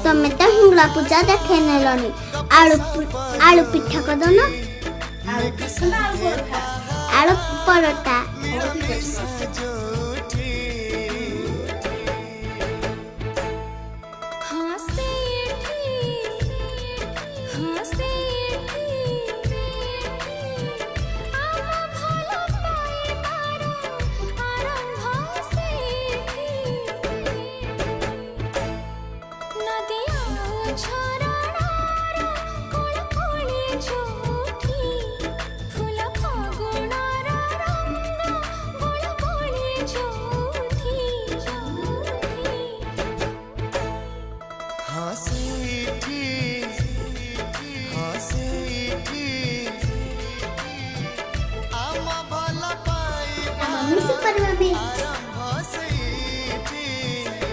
ତମେ ତ ହିଙ୍ଗୁଳା ପୂଜା ଦେଖେଇ ନେଲନି। ଆଳୁ ପିଠା କରିଦଉନ। ଆଳୁ ପରଟା।